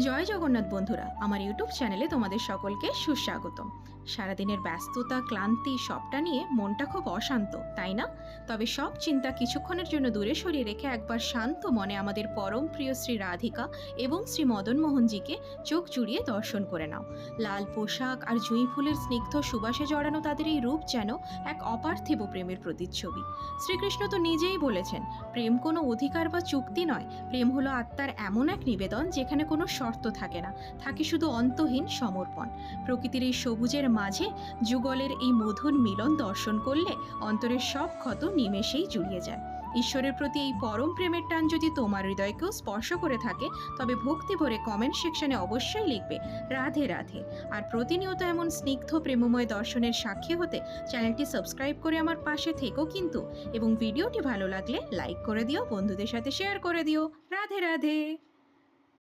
জয় জগন্নাথ বন্ধুরা, আমার ইউটিউব চ্যানেলে তোমাদের সকলকে সুস্বাগতম। সারাদিনের ব্যস্ততা, ক্লান্তি সবটা নিয়ে মনটা খুব অশান্ত, তাই না? তবে সব চিন্তা কিছুক্ষণের জন্য দূরে সরিয়ে রেখে একবার শান্ত মনে আমাদের পরম প্রিয় শ্রী রাধিকা এবং শ্রী মদন মোহনজিকে চোখ জুড়িয়ে দর্শন করে নাও। লাল পোশাক আর জুঁই ফুলের স্নিগ্ধ সুবাসে জড়ানো তাদের এই রূপ যেন এক অপার্থিব প্রেমের প্রতিচ্ছবি। শ্রীকৃষ্ণ তো নিজেই বলেছেন, প্রেম কোনো অধিকার বা চুক্তি নয়, প্রেম হলো আত্মার এমন এক নিবেদন যেখানে কোনো শর্ত থাকে না, থাকে শুধু অন্তহীন সমর্পণ। প্রকৃতির এই সবুজের মাঝে যুগলের এই মধুর মিলন দর্শন করলে অন্তরের সব ক্ষত নিমেষেই জুড়িয়ে যায়। ঈশ্বরের প্রতি এই পরম প্রেমের টান যদি তোমার হৃদয়কেও স্পর্শ করে থাকে, তবে ভক্তি ভরে কমেন্ট সেকশনে অবশ্যই লিখবে রাধে রাধে। আর প্রতিনিয়ত এমন স্নিগ্ধ প্রেমময় দর্শনের সাক্ষী হতে চ্যানেলটি সাবস্ক্রাইব করে আমার পাশে থেকো কিন্তু, এবং ভিডিওটি ভালো লাগলে লাইক করে দিও, বন্ধুদের সাথে শেয়ার করে দিও। রাধে রাধে।